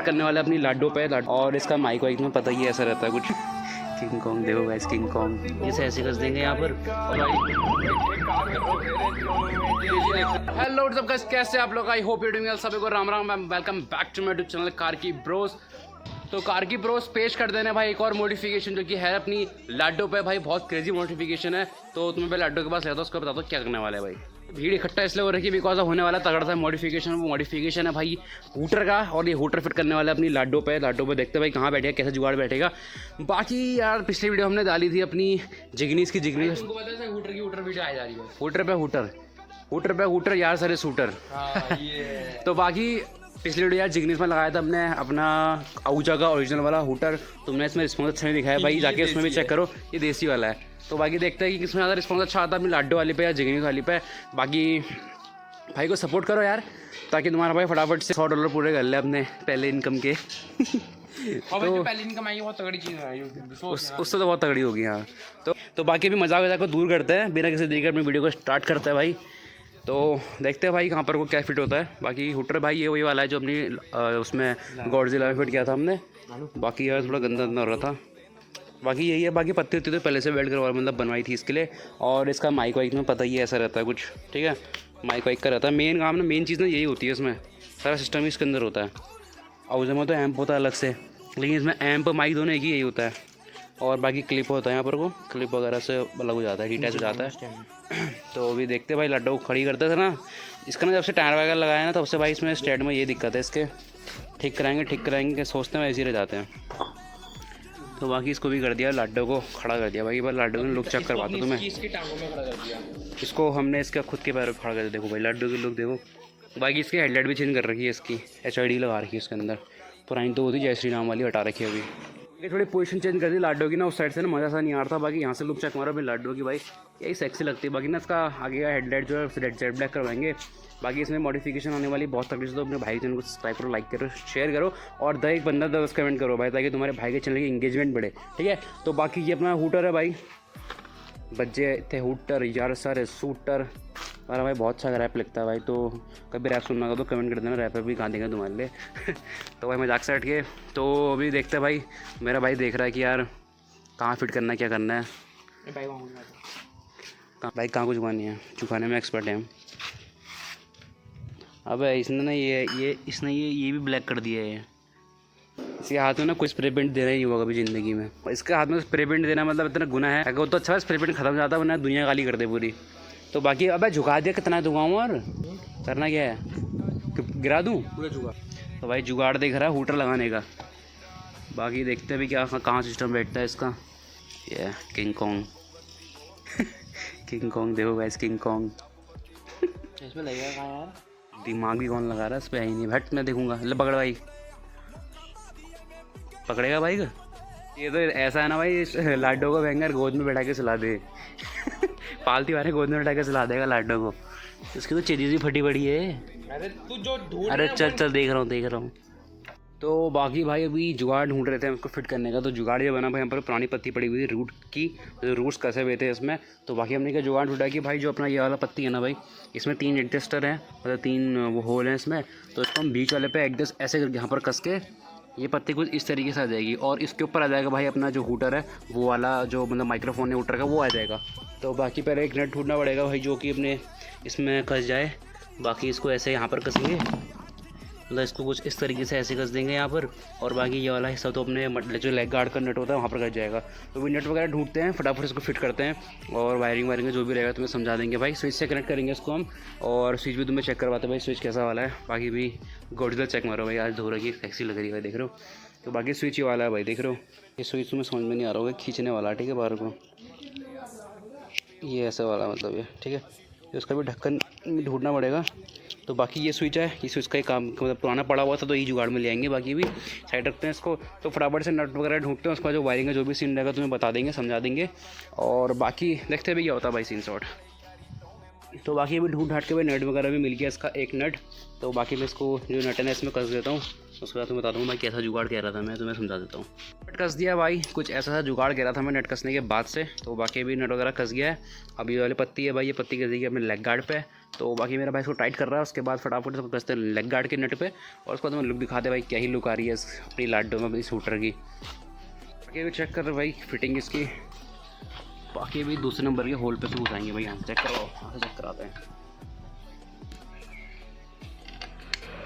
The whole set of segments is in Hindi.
करने वाले अपनी लाडो पे और इसका माइक वाइक में पता ही ऐसा रहता है कुछ। किंग कॉन्ग देखो गाइस, किंग कॉन्ग इसे ऐसे कस देंगे यहाँ पर। हेलो सब गाइस, कैसे आप लोग? I hope you doing well. सभी को Ram Ram, welcome back to my YouTube channel car की ब्रोस। तो कार की ब्रोस पेश कर देने भाई एक और मॉडिफिकेशन जो कि है अपनी लाडो पे भाई। बहुत क्रेजी मॉडिफिकेशन है, तो तुम्हें पहले लाडो के पास रहता उसको बता दो क्या करने वाला है भाई। भीड़ इकट्ठा इसलिए हो रही है बिकॉज होने वाला तगड़ा सा मॉडिफिकेशन। वो मॉडिफिकेशन है भाई हूटर का, और ये हूटर फिट करने वाला है अपनी लाडो पे। लाडो पे देखते भाई कहाँ बैठेगा, कैसे जुगाड़ बैठेगा। बाकी यार पिछली वीडियो हमने डाली थी अपनी जिग्नीस की। जिग्नीस हूटर की हूटर वीडियो आ जा रही है। हूटर पे हूटर, हूटर पे हूटर यार, सारे शूटर। तो बाकी पिछली वीडियो यार जिग्नीस में लगाया था हमने अपना आउचा का ओरिजिनल वाला हूटर। तुमने इसमें रिस्पॉन्स अच्छा नहीं दिखाया भाई, जाके उसमें भी चेक करो, ये देसी वाला है। तो बाकी देखते हैं कि किसमें ज़्यादा रिस्पॉन्स अच्छा आता है, अपनी लाडो वाली पे या जिग्नीस वाली पे। बाकी भाई को सपोर्ट करो यार, ताकि तुम्हारा भाई फटाफट से $100 पूरे कर ले अपने पहले इनकम के। तो पहली इनकम आई बहुत तगड़ी चीज़ है उससे तो बहुत तगड़ी होगी। हाँ तो बाकी अभी मजाक वजाक को दूर करते हैं, बिना किसी देरी के अपनी वीडियो को स्टार्ट करते हैं भाई। तो देखते हैं भाई कहाँ पर को क्या फिट होता है। बाकी हूटर भाई ये वही वाला है जो अपनी उसमें गॉडजिला में फिट किया था हमने। बाकी यार थोड़ा गंदा गंदा हो रहा था। बाकी यही है, बाकी पत्ती उत्ती तो पहले से वेल्ड करवा मतलब बनवाई थी इसके लिए। और इसका माइक वाइक में पता ही ऐसा रहता है कुछ, ठीक है। माइक वाइक का रहता है मेन काम ना, मेन चीज़ ना यही होती है इसमें, सारा सिस्टम ही इसके अंदर होता है। और उसमें तो एम्प होता है अलग से, लेकिन इसमें एम्प माइक दोनों एक ही यही होता है। और बाकी क्लिप होता है यहाँ पर को, क्लिप वगैरह से अलग हो जाता है, डिटैच हो जाता है। तो अभी देखते भाई लाडो खड़ी करते थे ना इसका ना, जब से टायर वगैरह लगाया ना तब से भाई इसमें स्टैंड में ये दिक्कत है इसके। ठीक कराएंगे सोचते हैं ऐसे ही रह जाते हैं। तो बाकी इसको भी कर दिया, लाडो को खड़ा कर दिया भाई। लाडो ने लुक चेक करवाता तुम्हें। इसको हमने इसका खुद के पैरों पर खड़ा कर दिया। देखो भाई लाडो की लुक देखो। बाकी इसकी हेडलाइट भी चेंज कर रखी है, इसकी HID लगा रखी है इसके अंदर। पुरानी तो होती जय श्री राम वाली हटा रखी है अभी। ये थोड़ी पोजीशन चेंज कर दी लाडो की ना, उस साइड से ना मज़ा सा नहीं आ रहा था। बाकी यहाँ से लुक चेक मारा अपनी लाडो की भाई, यही सेक्सी लगती है। बाकी ना इसका आगे का हेडलाइट जो है रेड जेड ब्लैक करवाएंगे। बाकी इसमें मॉडिफिकेशन आने वाली बहुत तकलीफ। तो अपने भाई चैनल को सब्सक्राइब करो, लाइक करो, शेयर करो, और 10 कमेंट करो भाई, ताकि तुम्हारे भाई के चैनल की इंगेजमेंट बढ़े, ठीक है। तो बाकी ये अपना हूटर है भाई, बच्चे थे हूटर यार सारे शूटर। हमारा भाई बहुत अच्छा रैप लिखता है भाई, तो कभी रैप सुनना हो तो कमेंट कर देना, रैपर भी कहाँ देंगे तुम्हारे लिए। तो भाई मजाक से हट के तो अभी देखते हैं भाई। मेरा भाई देख रहा है कि यार कहाँ फिट करना है, क्या करना है। भाई कहाँ को झुकानी है, झुकाने में एक्सपर्ट है हम। अबे इसने ना इसने ये भी ब्लैक कर दिया है। इसके हाथ में ना कोई स्प्रे पेंट देना ही नहीं होगा कभी ज़िंदगी में। इसके हाथ में स्प्रे पेंट देना मतलब इतना गुनाह है, अगर वो तो अच्छा स्प्रे पेंट खत्म हो जाता है, वरना दुनिया गाली कर दे पूरी। तो बाकी अबे झुका दिया, कितना झुकाऊँ और करना क्या है, गिरा दूँ पूरा जुगाड़। तो भाई जुगाड़ देख रहा है हूटर लगाने का। बाकी देखते हैं भी क्या कहाँ सिस्टम बैठता है इसका। ये किंग कॉन्ग किंग कॉन्ग देखो गाइस, किंग कॉन्ग। इसमें लगेगा कहाँ यार, दिमाग भी कौन लगा रहा है इस पर, है ही नहीं। भट मैं देखूँगा। ले पकड़ भाई, पकड़ेगा भाई का। ये तो ऐसा है ना भाई, लाडो को बैंगर गोद में बैठा के सुला दे। पालती वाले गोद में बैठा के सुला देगा लाडो को। इसकी तो चीज़ ही फटी पड़ी है। अरे तू जो ढूंढ, अरे चल देख रहा हूँ। तो बाकी भाई अभी जुगाड़ ढूंढ रहे थे उसको फिट करने का। तो जुगाड़ ये बना भाई, यहाँ पर पुरानी पत्ती पड़ी हुई थी रूट की, तो रूट्स कसे हुए थे इसमें। तो बाकी हमने क्या जुगाड़ ढूंढा कि भाई जो अपना ये वाला पत्ती है ना भाई, इसमें 3 एडजस्टर हैं, मतलब 3 वो होल हैं इसमें। तो इसको हम बीच वाले पे एडजस्ट ऐसे करके यहाँ पर कस के ये पत्ती कुछ इस तरीके से आ जाएगी, और इसके ऊपर आ जाएगा भाई अपना जो हूटर है वो वाला, जो मतलब माइक्रोफोन है हूटर का, वो आ जाएगा। तो बाकी पहले एक नट ढूंढना पड़ेगा भाई जो कि अपने इसमें कस जाए। बाकी इसको ऐसे यहाँ पर कसेंगे, मतलब इसको कुछ इस तरीके से ऐसे कस देंगे यहाँ पर। और बाकी ये वाला हिस्सा तो अपने जो लेग गार्ड का नट होता है वहाँ पर कस जाएगा। तो भी नट वगैरह ढूंढते हैं, फटाफट इसको फिट करते हैं। और वायरिंग जो भी रहेगा तुम्हें समझा देंगे भाई। स्विच से कनेक्ट करेंगे इसको हम, और स्विच भी तुम्हें चेक करवाते हैं भाई स्विच कैसा वाला है। बाकी भी गॉडजिला चेक मारो भाई, आज धो रखी सेक्सी लग रही है भाई, देख रहे हो। तो बाकी स्विच ये वाला है भाई, देख रहे हो। ये स्विच तुम्हें समझ में नहीं आ रहा होगा, खींचने वाला, ठीक है, बाहर को ये ऐसा वाला मतलब ये, ठीक है। तो उसका भी ढक्कन ढूंढना पड़ेगा। तो बाकी ये स्विच है, ये स्विच का ही काम मतलब पुराना पड़ा हुआ था, तो ये जुगाड़ में ले आएंगे। बाकी भी साइड रखते हैं इसको। तो फटाफट से नट वगैरह ढूंढते हैं, उसका जो वायरिंग है जो भी सीन रहेगा तुम्हें बता देंगे, समझा देंगे। और बाकी देखते हैं भी क्या होता है भाई सीन शॉट। तो बाकी अभी ढूंढ ढाट के भाई नट वगैरह भी मिल गया इसका एक नट। तो बाकी मैं इसको जो नट है इसमें कस देता हूँ, उसके बाद तुम्हें बता दूँगा भाई कैसा जुगाड़ कह रहा था मैं, तुम्हें समझा देता हूँ। नट कस दिया भाई, कुछ ऐसा सा जुगाड़ कह रहा था मैं नट कसने के बाद से। तो बाकी अभी नट वगैरह कस गया है। अभी ये वाली पत्ती है भाई, ये पत्ती कस दी अपने लेग गार्ड पे। तो बाकी मेरा भाई इसको टाइट कर रहा है, उसके बाद फटाफट से कसते हैं लेग गार्ड के नट पे, और उसके बाद मैं लुक दिखाते भाई क्या ही लुक आ रही है अपनी लाडो में इस शूटर की। बाकी भी चेक कर रहे भाई फिटिंग इसकी। बाकी भी दूसरे नंबर के होल पे से घुसाएंगे भाई, यहाँ से चेक करवाओ, यहाँ से चेक कराते हैं।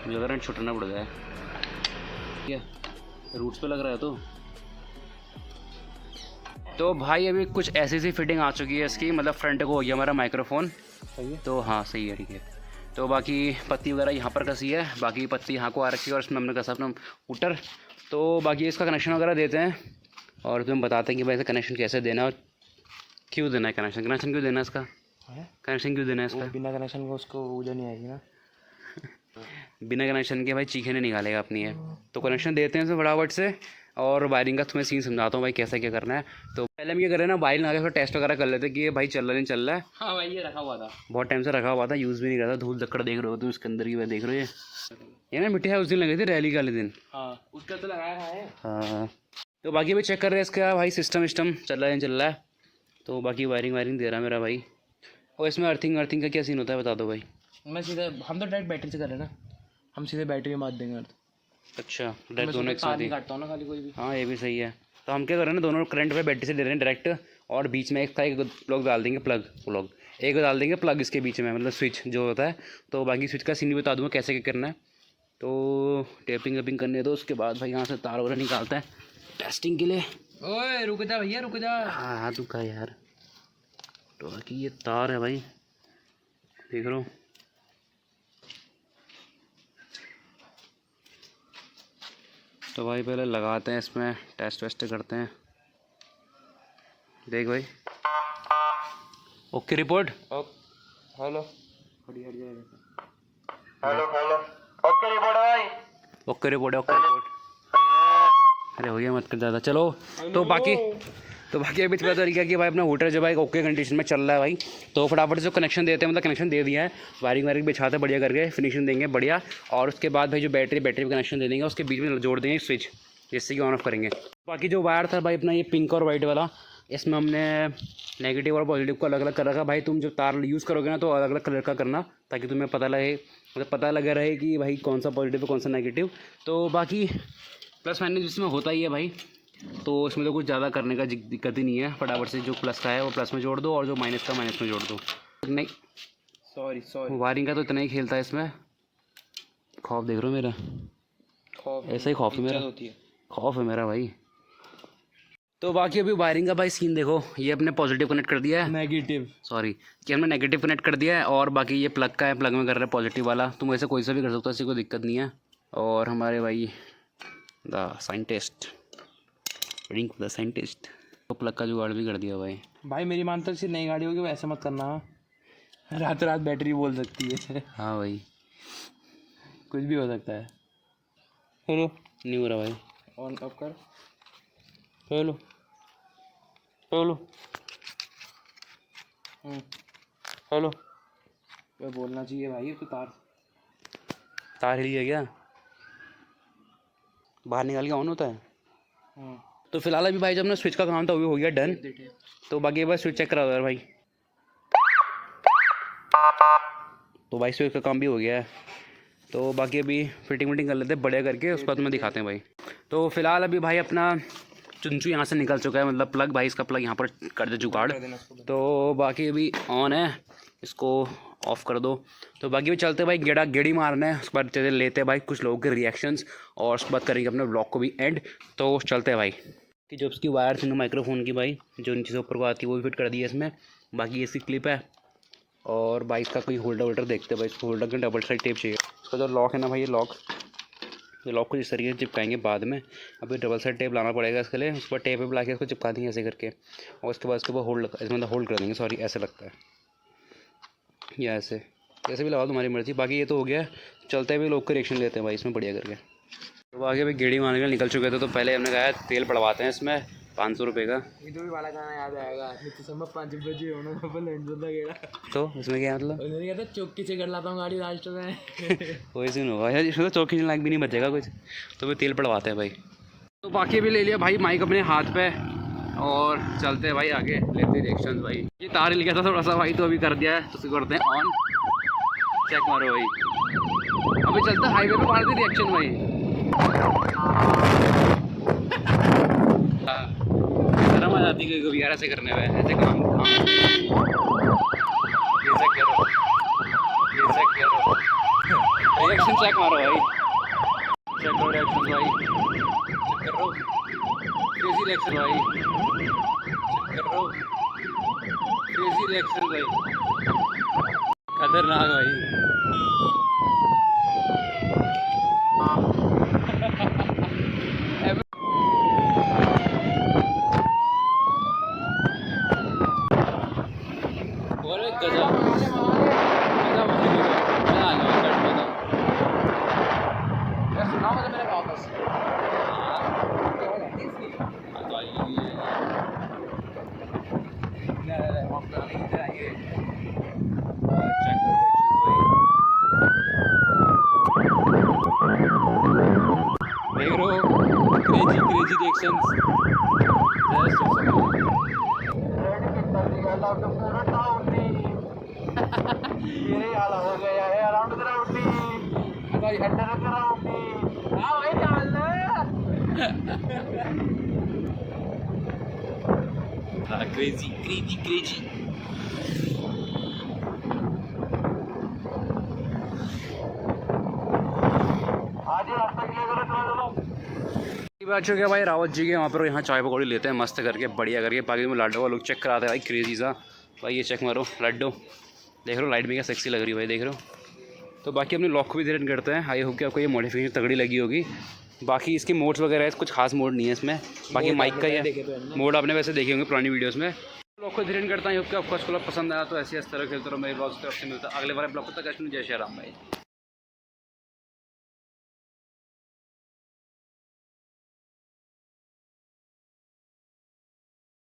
मुझे लग रहा है छुटना पड़ गया क्या रूट्स पे लग रहा है तो भाई अभी कुछ ऐसी सी फिटिंग आ चुकी है इसकी, मतलब फ्रंट को हो गया हमारा माइक्रोफोन सही है। तो हाँ सही है ठीक है। तो बाकी पत्ती वगैरह यहाँ पर कसी है, बाकी पत्ती यहाँ को आ रखी है और इसमें हमने कसा अपना ऊटर। तो बाकी इसका कनेक्शन वगैरह देते हैं और तुम्हें बताते हैं कि भाई इसका कनेक्शन कैसे देना है और क्यों देना है कनेक्शन क्यों देना है इसका, कनेक्शन क्यों देना है इसका। बिना कनेक्शन को उसको ऊर्जा नहीं आएगी ना। बिना कनेक्शन के भाई चीखे नहीं निकालेगा अपनी है। तो कनेक्शन देते हैं इसे फटाफट से और वायरिंग का तुम्हें सीन समझाता हूँ भाई कैसे क्या करना है। तो पहले हम ये कर रहे हैं ना, वायरिंग लगा के टेस्ट वगैरह कर लेते कि ये भाई चल रहा नहीं चल रहा है। हाँ भाई ये रखा हुआ था, बहुत टाइम से रखा हुआ था, यूज़ भी नहीं करता, धूल धक्कड़ देख रहे हो तुम इसके अंदर की, देख रहे हो ये ना मिट्टी है उस दिन लगी थी रैली वाले दिन। हाँ उसका तो लगाया है। हाँ तो बाकी भी चेक कर रहे हैं इसका भाई सिस्टम चल रहा है नहीं चल रहा है। तो बाकी वायरिंग दे रहा है मेरा भाई। और इसमें अर्थिंग का क्या सीन होता है बता दो भाई। मैं सीधे हम तो डायरेक्ट बैटरी से कर रहे हैं ना, हम सीधे बैटरी में मार देंगे अर्थ। अच्छा डायरेक्ट दोनों एक साथ ही काटता हूँ ना खाली कोई भी। हाँ ये भी सही है। तो हम क्या कर रहे हैं ना, दोनों करंट पे बैटरी से दे रहे हैं डायरेक्ट, और बीच में एक प्लग डाल देंगे, एक डाल देंगे प्लग इसके बीच में, मतलब स्विच जो होता है। तो बाकी स्विच का सीन भी बता दूँगा कैसे क्या करना है। तो टेपिंग वेपिंग करने दो, उसके बाद भाई यहाँ से तार वगैरह निकालता है टेस्टिंग के लिए। ओए रुक जा भैया रुक जा। हाँ हाँ तू कहा यार। तो बाकी ये तार है भाई देख रहा हूँ। तो भाई पहले लगाते हैं इसमें, टेस्ट वेस्ट करते हैं। देख भाई okay report. Hello okay report अरे हो गया मत कर ज़्यादा चलो। तो बाकी अभी पता तरीका कि भाई अपना होटर जो भाई ओके कंडीशन में चल रहा है भाई। तो फटाफट से कनेक्शन देते हैं, मतलब कनेक्शन दे दिया है, वायरिंग बिछाते बढ़िया करके फिनिशिंग देंगे बढ़िया। और उसके बाद भाई जो बैटरी में कनेक्शन दे देंगे, उसके बीच में जोड़ देंगे स्विच जिससे कि ऑन ऑफ करेंगे। बाकी जो वायर था भाई अपना ये पिंक और वाइट वाला, इसमें हमने नेगेटिव और पॉजिटिव को अलग अलग कर रखा। भाई तुम जब तार यूज़ करोगे ना तो अलग अलग कलर का करना, ताकि तुम्हें पता लगे, मतलब पता लगा रहे कि भाई कौन सा पॉजिटिव है कौन सा नेगेटिव। तो बाकी प्लस माइनस इसमें होता ही है भाई, तो इसमें तो कुछ ज़्यादा करने का दिक्कत ही नहीं है। फटाफट से जो प्लस का है वो प्लस में जोड़ दो और जो माइनस का माइनस में जोड़ दो। नहीं सॉरी वायरिंग का तो इतना ही खेलता है इसमें। खौफ देख रहे हो मेरा, ऐसा ही खौफ है मेरा, खौफ है मेरा भाई। तो बाकी अभी वायरिंग का भाई सीन देखो, ये अपने पॉजिटिव कनेक्ट कर दिया है, नेगेटिव कि हमने नेगेटिव कनेक्ट कर दिया है, और बाकी ये प्लग का है, प्लग में कर रहे हैं पॉजिटिव वाला। तुम ऐसे कोई सा भी कर सकते हो, ऐसी कोई दिक्कत नहीं है। और हमारे भाई द साइंटिस्ट तो प्लग का जुगाड़ भी कर दिया भाई। मेरी मानता है सिर्फ नई गाड़ी होगी वैसे मत करना, रात बैटरी बोल सकती है। हाँ भाई कुछ भी हो सकता है। हेलो नहीं हो रहा भाई, ऑन ऑफ कर। हेलो हेलो वह बोलना चाहिए भाई, तो तार हिल गया क्या, बाहर निकाल के ऑन होता है। तो फिलहाल अभी भाई जब ना स्विच का काम था वो भी हो गया डन। तो बाकी बस स्विच चेक करा यार भाई। तो भाई स्विच का काम भी हो गया है। तो बाकी अभी फिटिंग कर लेते हैं बढ़िया करके, उसके बाद तुम्हें दिखाते हैं भाई। तो फिलहाल अभी भाई अपना चुंचू यहाँ से निकल चुका है, मतलब प्लग भाई इसका प्लग यहाँ पर कर दे जुगाड़। तो बाकी अभी ऑन है, इसको ऑफ़ कर दो। तो बाकी भी चलते भाई, गेड़ी मारना है, उसके बाद चलते लेते हैं भाई कुछ लोगों के रिएक्शंस, और उसके बाद करेंगे अपने ब्लॉग को भी एंड। तो चलते हैं भाई कि जो उसकी वायर थी माइक्रोफोन की भाई, जो नीचे से ऊपर को आती है वो भी फिट कर दी है इसमें। बाकी ये इसकी क्लिप है, और भाई इसका कोई होल्डर देखते हैं भाई। इसको होल्डर का डबल साइड टेप चाहिए। इसका जो लॉक है ना भाई, ये लॉक को जिस तरीके से चिपकाएंगे बाद में। अभी डबल साइड टेप लाना पड़ेगा इसके लिए, उस पर टेप वेप ला के इसको चिपका देंगे ऐसे करके, और उसके बाद इसके ऊपर होल्ड कर देंगे। सॉरी ऐसे लगता है, या ऐसे भी लगाओ तुम्हारी मर्जी। बाकी ये तो हो गया, चलते हुए लोग का रिएक्शन लेते हैं भाई इसमें बढ़िया करके। तो आगे भाई गेड़ी मारने के निकल चुके थे, तो पहले हमने कहा तेल पड़वाते हैं इसमें 500 रुपये का। भी वाला गाना याद आएगा, तो 5 बजे होना तो इसमें क्या मतलब, कहता चौकी से कर लाता हूँ गाड़ी लास्ट में। कोई सीन होगा यार, इसमें तो चौकी लाख भी नहीं बचेगा कुछ। तो फिर तेल पड़वाते हैं भाई। तो बाकी भी ले लिया भाई माइक अपने हाथ पे, और चलते हैं भाई आगे लेते रिएक्शन भाई। ये तार हिल गया था थोड़ा सा भाई, तो अभी कर दिया है, तो उसको करते हैं ऑन। चेक मारो भाई, अभी चलता हाईवे पे मार दी रिएक्शन भाई। शर्म आ जाती है कभी यार ऐसे करने में, ऐसे काम ये चेक करो, ये चेक करो, रिएक्शन चेक मारो भाई, चेक करो रिएक्शन भाई, चेक करो क्रेजी रिएक्शन भाई, चेक करो क्रेजी रिएक्शन भाई, खतरनाक भाई। और एक गजब गजब मजा आ गया कट में तो सुना मतलब मेरे वापस तो आइए इधर आइए चेक करो देख रहे हो क्रेजी क्रेजी रिएक्शंस मेरे हाल हो गया है अराउंड ग्राउंड भाई अंडर ग्राउंड हां भाई डाल हाँ क्रेजी क्रेजी क्रेजी। आज रास्ता क्लियर करो चलो बात हो गया भाई रावत जी के वहाँ पर, यहाँ चाय पकौड़ी लेते हैं मस्त करके बढ़िया करके। बाकी में लाडो का लुक चेक कराते हैं भाई क्रेजी सा भाई। ये चेक मारो लाडो, देख रहे हो लाइट में क्या सेक्सी लग रही है भाई, देख रहे हो। तो बाकी अपने लॉक को भी डिजाइन करते हैं, आई होप कि आपको ये मॉडिफिकेशन तगड़ी लगी होगी। बाकी इसके मोड्स वगैरह है, कुछ खास मोड नहीं है इसमें, बाकी माइक का ही है मोड, आपने वैसे देखे होंगे पुरानी वीडियोज़ में। ब्लॉग को डिजाइन करता हूँ, आपको आपको पसंद आया तो ऐसे इस तरह खेलते रहो। मेरे ब्लॉग की तरफ से मिलता है अगले वाले ब्लॉग तक। जय श्री राम भाई।